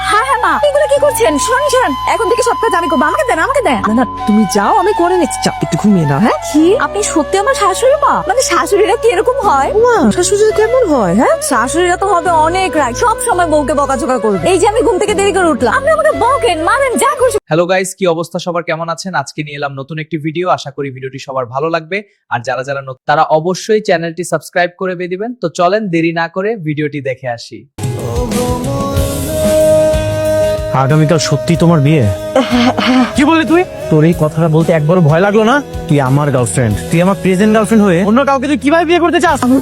হ্যাঁ হ্যাঁ মা, এগুলো কি করছেন? শোন শোন, এখন থেকে সব কাজ আমি করবো। আমাকে দেন, আমাকে দেন। না না, তুমি যাও, আমি করে নিচ্ছি। চাপ, একটু ঘুমিয়ে নাও। হ্যাঁ কি আপনি সত্যি আমার শাশুড়ি মা? মানে শাশুড়িরা কি এরকম হয়? মা, শাশুড়ি কেমন হয়? হ্যাঁ, শাশুড়িরা তো হবে অনেক রাগ, সব সময় বউকে বকাঝকা করবে। এই যে আমি ঘুম থেকে দেরি করে উঠলাম, আপনি আমাকে বকেন, মারেন, যা খুশি। হ্যালো গাইস, কি অবস্থা সবার, কেমন আছেন? আজকে নিয়ে এলাম নতুন একটি ভিডিও। আশা করি ভিডিওটি সবার ভালো লাগবে। আর যারা যারা নতুন তারা অবশ্যই চ্যানেলটি সাবস্ক্রাইব করে দিবেন। তো চলেন দেরি না করে ভিডিওটি দেখে আসি। আগামীকাল সত্যি তোমার বিয়ে? কি বললি তুই? তোর এই কথাটা বলতে একবারও ভয় লাগলো না? তুই আমার গার্লফ্রেন্ড, তুই আমার প্রেজেন্ট গার্লফ্রেন্ড হয়ে অন্য কাউকে তুই কিভাবে বিয়ে করতে চাস? আমার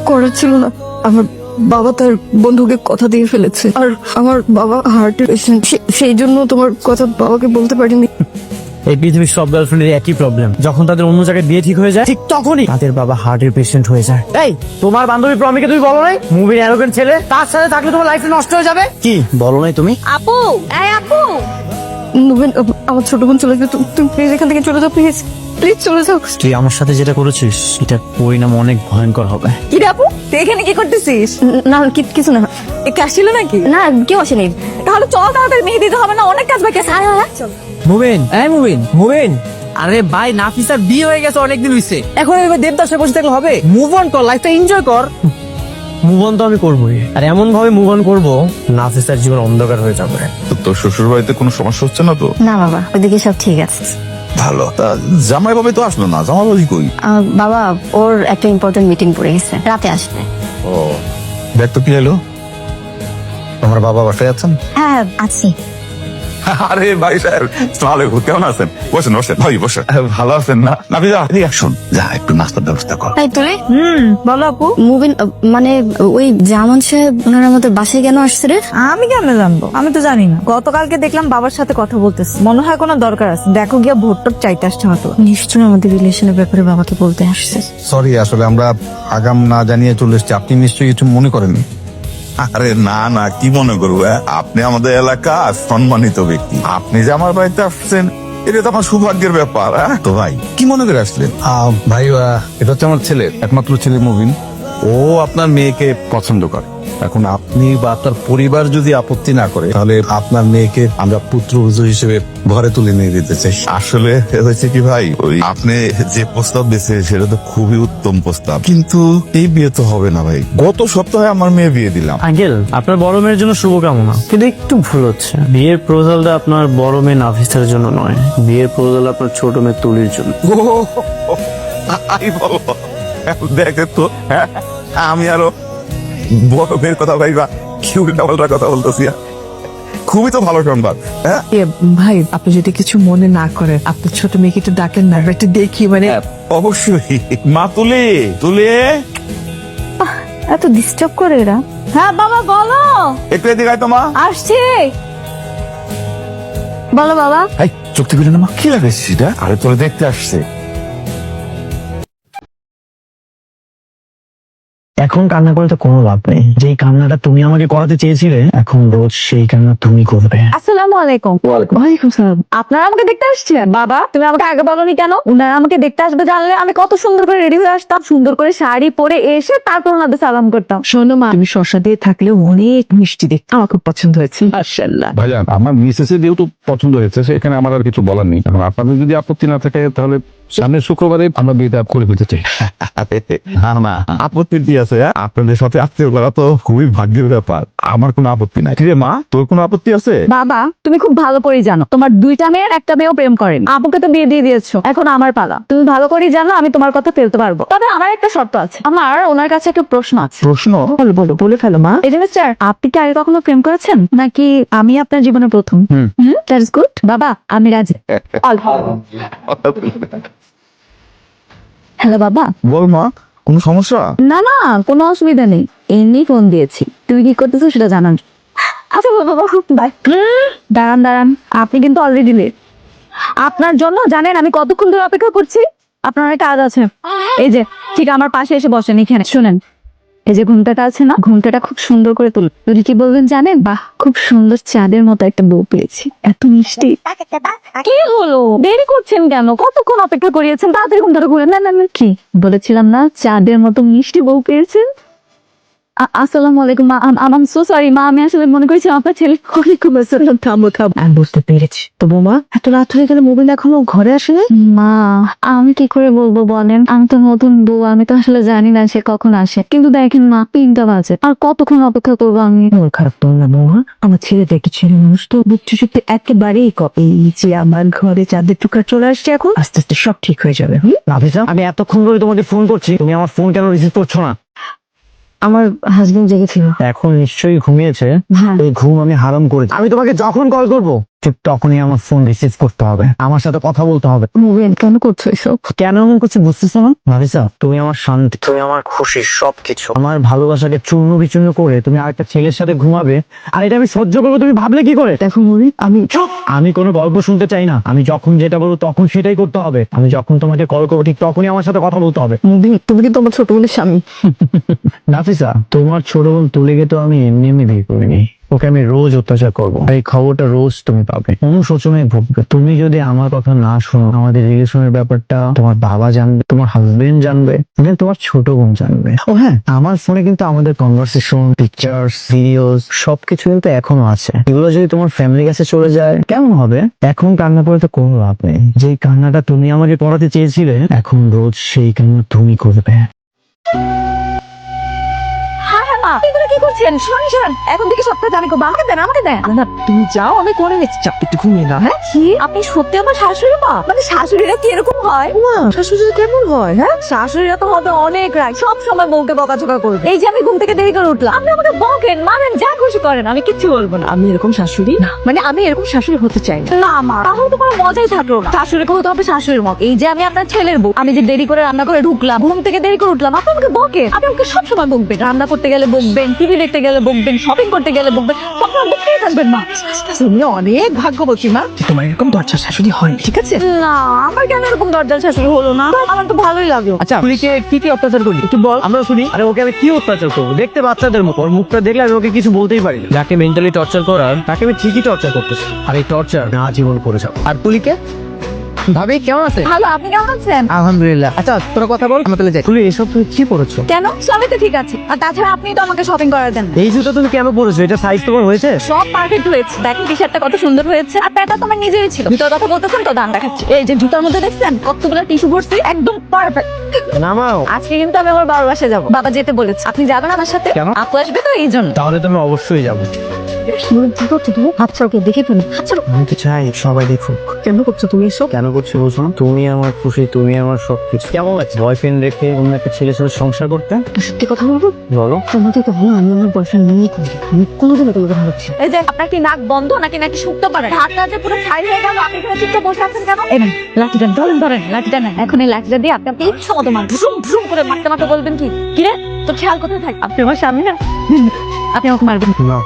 করার ছিল না। আমার বাবা তার বন্ধুকে কথা দিয়ে ফেলেছে, আর আমার বাবা হার্টের পেশেন্ট, সেই জন্য তোমার কথা বাবাকে বলতে পারিনি। এই পৃথিবীর সব গার্লফ্রেন্ডের একই প্রবলেম, যখন তাদের অন্য জায়গায় বিয়ে ঠিক হয়ে যায় ঠিক তখনই তাদের বাবা হার্টের পেশেন্ট হয়ে যায়। এই, তোমার বান্ধবী প্রমিকে তুমি বলো নাই মুভির অ্যারোগেন্ট ছেলে, তার সাথে থাকলে তোমার লাইফে নষ্ট হয়ে যাবে? কি বলো নাই তুমি? আপু, এই আপু, নুবেন, আমার ছোট বোন চলে যাবে, তুমি প্লিজ এখান থেকে চলে যাও, প্লিজ প্লিজ চলে যাও। তুই আমার সাথে যেটা করেছিস এটার পরিণাম অনেক ভয়ঙ্কর হবে। কি রে আপু, তুই এখানে কি করতেছিস? না কিছু না। এ আসছিল নাকি? না, কেউ আসেনি। তাহলে চল, তাড়াতাড়ি মেহেদি দিতে হবে না, অনেক কাজ বাকি আছে। চল। মুবিন, এই মুবিন, মুবিন, আরে ভাই নাফিসার বিয়ে হয়ে গেছে, অনেকদিন হইছে। এখন এবার দেবদাসে বসে থাকলে হবে? মুভ অন কর, লাইফটা এনজয় কর। মুভ অন তো আমি করবোই, আর এমন ভাবে মুভ অন করবো নাফিসার জীবন অন্ধকার হয়ে যাবে। তো তোর শ্বশুর বাড়িতে কোনো সমস্যা হচ্ছে না তো? না বাবা, ওইদিকে সব ঠিক আছে। ভালো। তা জামাই বাবা তো আসলো না, জামাই বাবু কই? বাবা, ওর একটা ইম্পর্টেন্ট মিটিং পড়ে গেছে, রাতে আসবে। ও, দেখ তো কি হলো, তোমার বাবা বাসায় আছেন? হ্যাঁ আছি। আরে ভাই সাহেব, আসসালামু আলাইকুম, কেমন আছেন? বসেন বসেন ভাই, বসেন। ভালো আছেন না? নাফিজা, এদিকে আসুন, যা একটু নাস্তার ব্যবস্থা কর। তাই তুলে বলো আপু। মুভিন, মানে ওই জামান সাহেব ওনার আমাদের বাসায় কেন আসছে রে? আমি কেমনে জানবো? আমি তো জানি না। গতকালকে দেখলাম বাবার সাথে কথা বলতেছে, মনে হয় কোনো দরকার আছে। দেখো গিয়া ভোট টোট চাইতে আসছে হয়তো। নিশ্চয়ই আমাদের রিলেশনের ব্যাপারে বাবাকে বলতে আসছে। সরি, আসলে আমরা আগাম না জানিয়ে চলে এসেছি, আপনি নিশ্চয়ই কিছু মনে করেন। আরে না না, কি মনে করবো? আপনি আমাদের এলাকার সম্মানিত ব্যক্তি, আপনি যে আমার বাড়িতে আসছেন এটা তো আমার সৌভাগ্যের ব্যাপার। তো ভাই, কি মনে করে আসলেন? ভাই, এটা হচ্ছে আমার ছেলে, একমাত্র ছেলে মুবিন। ও আপনার মেয়েকে পছন্দ করে। এখন আপনি বা আপনার পরিবার যদি আপত্তি না করে, তাহলে আপনার মেয়েকে আমরা পুত্রবধূ হিসেবে ঘরে তুলে নিয়ে দিতে চাই। আসলে হয়েছে কি ভাই, ওই আপনি যে প্রস্তাব দিয়েছে সেটা তো খুবই উত্তম প্রস্তাব, কিন্তু এই বিয়ে তো হবে না ভাই। গত সপ্তাহে আমার মেয়ে বিয়ে দিলাম। আঙ্কেল, আপনার বড় মেয়ের জন্য শুভকামনা, কিন্তু একটু ভুল হচ্ছে। বিয়ের প্রপোজালটা আপনার বড় মেয়ে নাফিসার জন্য নয়, বিয়ের প্রপোজাল আপনার ছোট মেয়ে তুলির জন্য। তাই বলো? দেখে তো, আমি আরো বড় মেয়ের কথা ভাইবা কি উল্টা কথা বলতেছি। খুবই তো ভালো সংবাদ। হ্যাঁ ভাই, আপনি যদি কিছু মনে না করেন, আপনার ছোট মেয়েকে একটু ডাকেন না, একটু দেখি। মানে অবশ্যই। মা তুলে তুলে এত ডিস্টার্ব করে এরা। হ্যাঁ বাবা বলো। একটু এদিকে আয় তো মা। আসছি। বলো বাবা। এই চোখ টিপে না মা, কি লাগাইছিস এটা? আরে তোরে দেখতে আসছে। এখন কান্না করে তো কোনো লাভ নেই। যেই কান্নাটা তুমি আমাকে করাতে চেয়েছিলে, এখন রোজ সেই কান্না তুমি করবে। আসসালামু আলাইকুম। ওয়ালাইকুম সালাম। আপনারা আমাকে দেখতে আসছিলেন? বাবা, তুমি আমাকে আগে বলনি কেন? উনারা আমাকে দেখতে আসবে জানলে আমি কত সুন্দর করে রেডি হয়ে আসতাম, সুন্দর করে শাড়ি পরে এসে তারপর ওনাদের সালাম করতাম। শোনো মা, তুমি শসা দিয়ে থাকলেও অনেক মিষ্টি দেখতে, আমার খুব পছন্দ হয়েছে। মাশাআল্লাহ। ভাইজান, আমার মিসেসের যেহেতু পছন্দ হয়েছে, সেখানে আমার আর কিছু বলার নেই। এখন আপনাদের যদি আপত্তি না থাকে, তাহলে সামনের শুক্রবারে আমরা বিয়েটা করে ফেলতে চাই। না আপত্তি কি আছে? আপনাদের সাথে আত্মীয় করা তো খুবই ভাগ্যের ব্যাপার, আমার কোনো আপত্তি নাই। রে মা, তোর কোনো আপত্তি আছে? বাবা, তুমি খুব ভালো করে জানো তোমার দুইটা মেয়ের একটা মেয়েও প্রেম করেন। আপুকে তো বিয়ে দিয়ে দিয়েছো, এখন আমার পালা। তুমি ভালো করে জানো আমি তোমার কথা ফেলতে পারবো, তবে আমার একটা শর্ত আছে। আমার ওনার কাছে একটা প্রশ্ন আছে। প্রশ্ন? বলো বলো, বলে ফেলো মা। এই যে মিস্টার, আপনি কি আগে কখনো প্রেম করেছেন, নাকি আমি আপনার জীবনে প্রথম? দ্যাটস গুড বাবা, আমি রাজি। হ্যালো বাবা। বল মা, কোনো সমস্যা? না না, কোনো অসুবিধা নেই, এমনি ফোন দিয়েছি। তুমি কি করতেছো সেটা জানান। আচ্ছা বাবা, বাই। দাঁড়ান দাঁড়ান, আপনি কিন্তু অলরেডি লেট। আপনার জন্য জানেন আমি কতক্ষণ ধরে অপেক্ষা করছি? আপনার একটা কাজ আছে, এই যে ঠিক আমার পাশে এসে বসেন এখানে। শুনেন, এই যে ঘুমটাটা আছে না, ঘুমটাটা খুব সুন্দর করে তুল। তুমি কি বলবেন জানেন? বাহ, খুব সুন্দর চাঁদের মতো একটা বউ পেয়েছি, এত মিষ্টি। কি হলো, দেরি করছেন কেন? কতক্ষণ অপেক্ষা করিয়েছেন, তাড়াতাড়ি ঘুমটাটা ঘুরে। না না না, কি বলেছিলাম না, চাঁদের মতো মিষ্টি বউ পেয়েছেন। আসসালামু আলাইকুম মা। আম সো সরি মা, আমি আসলে মনে করেছি আপনার ছেলে। ওয়ালাইকুম আসসালাম। থামো থামো, আমি বুঝতে পেরেছি। তো বৌমা, এত রাত হয়ে গেলে মোবিন এখনো ঘরে আসে না? মা, আমি কি করে বলবো বলেন, আমি তো নতুন বউ, আমি তো আসলে জানি না সে কখন আসে। কিন্তু দেখেন মা, 3টা বাজে, আর কতক্ষণ অপেক্ষা করবো আমি? মন খারাপ করো না বৌমা, আমার ছেলেটা একটু ছেলে মানুষ তো, বুঝতে শুনতে একেবারেই কম। এই যে আমার ঘরে চাঁদের টুকরা চলে আসছে, এখন আস্তে আস্তে সব ঠিক হয়ে যাবে। নাফিসা, আমি এতক্ষণ ধরে তোমাকে ফোন করছি, তুমি আমার ফোন কেন রিসিভ করছো না? আমার হাজবেন্ড জেগেছিল। এখন নিশ্চয়ই ঘুমিয়েছে। হ্যাঁ। এই ঘুম আমি হারাম করেছি। আমি তোমাকে যখন কল করবো ঠিক তখনই আমার ফোন রিসিভ করতে হবে, আমার সাথে কথা বলতে হবে। মোবিন কেন করছো এসব? কেন এমন করছি বুঝতেছো না? নাফিসা, তুমি আমার শান্তি, তুমি আমার খুশি, সবকিছু। আমার ভালোবাসাকে চূর্ণ বিচূর্ণ করে তুমি আরেকটা ছেলের সাথে ঘুমাবে, আর এটা আমি সহ্য করবো তুমি ভাবলে কি করে? দেখো মোবিন, আমি কোনো গল্প শুনতে চাই না। আমি যখন যেটা বলবো তখন সেটাই করতে হবে। আমি যখন তোমাকে কল করবো ঠিক তখনই আমার সাথে কথা বলতে হবে। মোবিন, তুমি কিন্তু আমার ছোট বোনের স্বামী। নাফিসা, তোমার ছোট বোন তুলিকে তো আমি এমনি এমনি বিয়ে করিনি, ওকে আমি রোজ অত্যাচার করবো, আর এই খবরটা রোজ তুমি পাবে, অনুশোচনায় ভুগবে। তুমি যদি আমার কথা না শোনো, আমাদের রিলেশনের ব্যাপারটা তোমার বাবা জানবে, তোমার হাজবেন্ড জানবে, even তোমার ছোট বোন জানবে। ও হ্যাঁ, আমার ফোনে কিন্তু আমাদের কনভারসেশন, পিকচার্স, ভিডিওস সবকিছু কিন্তু এখনো আছে। এগুলো যদি তোমার ফ্যামিলির কাছে চলে যায় কেমন হবে? এখন কান্না করে তো কোনো লাভ নেই। যেই কান্নাটা তুমি আমাকে করাতে চেয়েছিলে, এখন রোজ সেই কান্না তুমি করবে। এগুলো কি করছেন? শুনুন, এখন থেকে সবটা জানি করবো। আমাকে দেন, আমাকে দেন। না তুমি যাও, আমি করে নিচ্ছি। চাপ, একটু ঘুমিয়ে না। হ্যাঁ, কি আপনি সত্যি আমার শাশুড়ি মা? মানে শাশুড়িরা কি এরকম হয়? মা, শাশুড়ি কেমন হয়? হ্যাঁ, শাশুড়িরা তো হবে অনেক রাগ, সব সময় বউকে বকাঝকা করবে। এই যে আমি ঘুম থেকে দেরি করে উঠলাম, আপনি আমাকে বকেন, মারেন, যা খুশি করেন, আমি কিচ্ছু বলবো না। আমি এরকম শাশুড়ি না, মানে আমি এরকম শাশুড়ি হতে চাই না। না মা, তাহলে তো কোনো মজাই থাকলো না। শাশুড়িকে হতে হবে শাশুড়ির মত। এই যে আমি আপনার ছেলের বউ, আমি যে দেরি করে রান্না করে ঢুকলাম, ঘুম থেকে দেরি করে উঠলাম, আপনি আমাকে বকেন। আপনি আমাকে সবসময় বকবেন, রান্না করতে গেলে বকবেন, টিভি দেখতে গেলে বকবেন, শপিং করতে গেলে বকবেন, সবসময় বকতেই থাকবেন মা। তুমি অনেক ভাগ্যবতী মা, তোমার এরকম দরজার শাশুড়ি হয়, ঠিক আছে? না, আমার কেন এরকম দরজাল শাশুড়ি হলো না? আমার তো ভালোই লাগলো। আচ্ছা, তুলিকে কি কি অত্যাচার করি একটু বল, আমরা শুনি। আরে ওকে আমি কি অত্যাচার করবো? দেখতে বাচ্চাদের মতো, ওর মুখটা দেখলে আমি ওকে কিছু বলতেই পারি না। যাকে মেন্টালি টর্চার করার তাকে আমি ঠিকই টর্চার করতেছি, আর এই টর্চার না জীবন করে যাবো। আর তুলিকে ভাবি কেমন আছে? ভালো, আপনি কেমন আছেন? আলহামদুলিল্লাহ। আচ্ছা তোর কথা বল, আমরা তাহলে যাই। তুলি এসব তুমি কি পড়েছো? কেন? সবই তো ঠিক আছে। আর তাছাড়া আপনি তো আমাকে শপিং করার দেন। এই জুতো তুমি কেন পড়েছো? এটা সাইজ তোমার হয়েছে? সব পারফেক্ট হয়েছে। দেখেন টি শার্টটা কত সুন্দর হয়েছে, আর প্যান্টটা তো আমার নিজেরই ছিল। জুতার কথা বলতেছেন তো, দাম দেখাচ্ছি। এই যে জুতার মধ্যে দেখছেন কতগুলো টিস্যু ভরছি, একদম পারফেক্ট। নামাও। আজকে কিন্তু আমি আমার বাবার বাসায় যাবো, বাবা যেতে বলেছে। আপনি যাবেন আমার সাথে? কেন? আপু আসবে তো, এই জন্য। তাহলে তুমি অবশ্যই যাবো। কি করছো তুমি? আচ্ছা, ওকে দেখে ফেলো। আচ্ছা, আমি তো চাই সবাই দেখুক। কেন করছো তুমি এসব? কেন করছি বলছো না? তুমি আমার খুশি, তুমি আমার সবকিছু। কেমন লাগছে বয়ফ্রেন্ড রেখে অন্য একটা ছেলের সাথে সংসার করতে? সত্যি কথা বলবো, বলো। তোমাকে তো ভালো, আমি আমার বয়ফ্রেন্ড নিয়ে করি, আমি কোনোদিনও তোমাকে ভালো লাগছে। এই যে আপনার কি নাক বন্ধ নাকি নাকি শুকতে পারে? হাতটা যে পুরো ছাই হয়ে গেল, আপনি এখানে চুপচাপ বসে আছেন কেন? এই নেন, লাঠিটা ধরেন, ধরেন লাঠিটা নেন। এখন এই লাঠিটা দিয়ে আপনি আপনি ইচ্ছা মতো মার, ভুসুম ভুসুম করে মারতে মারতে বলবেন কি কিরে তোর খেয়াল কোথায় থাকে? আপনি আমার স্বামী না, আপনি আমাকে মারবেন না।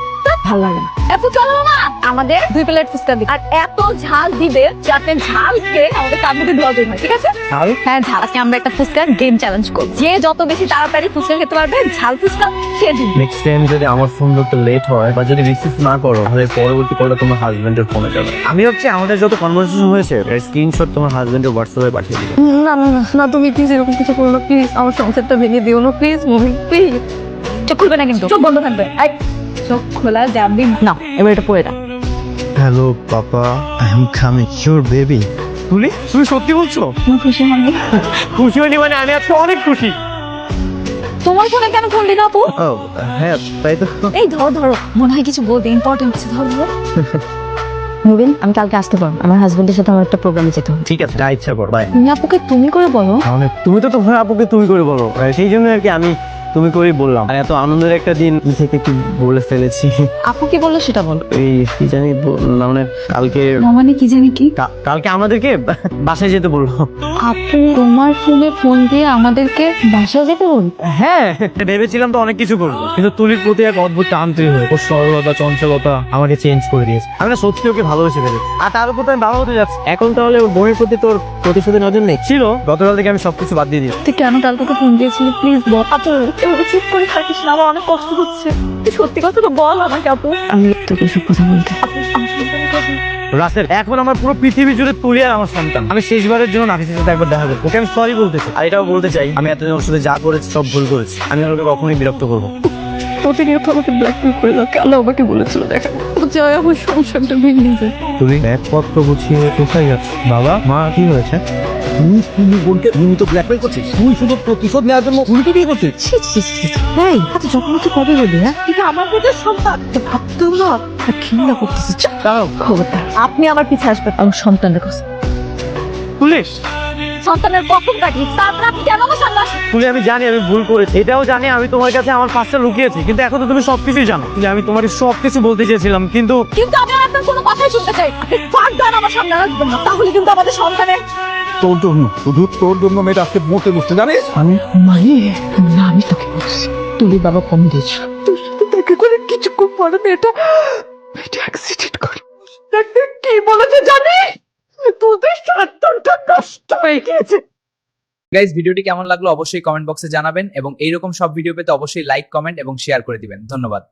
ভালো লাগে না। এত চলো না, আমাদের 2 প্লেট ফুচকা দিন, আর এত ঝাল দিবে যাতে ঝাল খেয়ে আমাদের কামড়ে দেওয়া যায় না, ঠিক আছে? ঝাল? হ্যাঁ ঝাল। আজকে আমরা একটা ফুচকার গেম চ্যালেঞ্জ করব। যে যত বেশি তাড়াতাড়ি ফুচকা খেতে পারবে, ঝাল ফুচকা সে জিতবে। নেক্সট টাইম যদি আমার ফোন ধরতে লেট হয় বা যদি রিসিভ না করো, তাহলে পরবর্তী কলটা তোমার হাজবেন্ডের ফোনে যাবে। আমি ভাবছি আমাদের যত কনভারসেশন হয়েছে এর স্ক্রিনশট তোমার হাজবেন্ডের হোয়াটসঅ্যাপে পাঠিয়ে দিবে। না না না না, তুমি প্লিজ এরকম কিছু করো না, প্লিজ আমার সংসারটা ভেঙে দিও না, প্লিজ মুভি, প্লিজ। চোখ খুলবে না কিন্তু, চোখ বন্ধ থাকবে। এই, চোখ খোলা যাবে না। এবার এটা পড়ে না। Hello papa, I am coming, your baby. তুলি, তুমি সত্যি বলছো? খুশি হয়নি? খুশি হয়নি মানে আমি আজকে অনেক খুশি। তোমার ফোনে কেন ফোন দিল আপু? ও হ্যাঁ, তাই তো। এই ধরো ধরো, মনে হয় কিছু বলতে, ইম্পর্টেন্ট কিছু। ধরো ধরো। মুবিন, আমি কালকে আসতে পারবো, আমার হাজবেন্ডের সাথে আমার একটা প্রোগ্রামে যেতে হবে। ঠিক আছে, যা ইচ্ছা কর, বাই। তুমি আপুকে তুমি করে বলো। তাহলে তুমি তো তোমার আপুকে তুমি করে বলো, সেই জন্য আর কি আমি তুমি করেই বললাম। আর এত আনন্দের একটা দিন থেকে কি বলে ফেলেছি। আপু কি বললো সেটা বলো। এই কি জানি বললাম, মানে কালকে মানে কি জানি কি? কালকে আমাদেরকে বাসায় যেতে বললো। আপু তোমার ফোনে ফোন দিয়ে আমাদেরকে বাসায় যেতে বল? হ্যাঁ, ভেবেছিলাম তো অনেক কিছু করবো, কিন্তু তুলির প্রতি এক অদ্ভুত টান তৈরি হয়ে ওর সরলতা চঞ্চলতা আমাকে চেঞ্জ করে দিয়েছে। আমি না সত্যি ওকে ভালোবেসে ফেলেছি। আর তার উপর তো আমি বাবা হতে যাচ্ছি এখন, তাহলে ওর বোনের প্রতি তোর প্রতিশোধের নজর নেই ছিল? গতকাল থেকে আমি সবকিছু বাদ দিয়ে দিই। তুই কেন কাল তোকে ফোন দিয়েছিলি? প্লিজ বল। আপু এভাবে চুপ করে থাকিস না, আমার অনেক কষ্ট হচ্ছে। তুই সত্যি কথাটা বল আমাকে আপু। আমি তোকে এসব কথা বলতে। আপু আমার সাথে কথা বল। রাসেল, এখন আমার পুরো পৃথিবী জুড়ে তুলি আর আমার সন্তান। আমি শেষবারের জন্য নাফিসের সাথে একবার দেখা করবো, ওকে আমি সরি বলতে চাই। আর এটাও বলতে চাই আমি এতদিন ওর সাথে যা করেছি সব ভুল করেছি। আমি ওকে কখনোই বিরক্ত করবো। প্রতিনিয়ত আমাকে ব্ল্যাকমেল করে দাও। আল্লাহ আমাকে বলেছিল দেখা ও চায় আমার সংসারটা ভেঙে যায়। তুমি ব্যাগপত্র গুছিয়ে কোথায় যাচ্ছ? বাবা মা কি হয়েছে? তুমি বোনকে তুমি তো ব্ল্যাকমেল করছিস, তুই শুধু প্রতিশোধ নেওয়ার জন্য উল্টো বিয়ে করছিস। এই আচ্ছা যখন তুই কবে বলি হ্যাঁ কিন্তু আমার পেটের সন্তান ভাবতেও না ঘৃণা করতেছে দাঁড়াও, খবরদার আপনি আমার পিছে আসবেন আমার সন্তানের কাছে পুলিশ সন্তানের পক্ষম থাকি তারপর আপনি কেন আমার সামনে আসেন? তুই আমি জানি আমি ভুল করেছি, এটাও জানি আমি তোমার কাছে আমার পাশটা লুকিয়েছি, কিন্তু এখন তো তুমি সবকিছুই জানো যে আমি তোমাকে সবকিছু বলতে চেয়েছিলাম, কিন্তু কিন্তু আমি আর আপনার কোনো কথাই শুনতে চাই না। আপনি ফাঁকদান আমার সামনে আসবেন না তাহলে কিন্তু আমাদের সন্তানের তোর জন্য, শুধু তোর জন্য মেয়েটা আজকে মরতে বসতে জানিস। আমি তোকে বলছি তুলি বাবা কম দিয়েছিল তোর সাথে দেখা করে কিছুক্ষণ পরে মেয়েটা অ্যাক্সিডেন্ট করে। ডাক্তার কি বলেছে জানিস? তোদের সন্তানটা নষ্ট হয়ে গিয়েছে। গাইজ ভিডিওটি কেমন লাগলো অবশ্যই কমেন্ট বক্সে জানাবেন এবং এইরকম সব ভিডিও পেতে অবশ্যই লাইক কমেন্ট এবং শেয়ার করে দিবেন। ধন্যবাদ।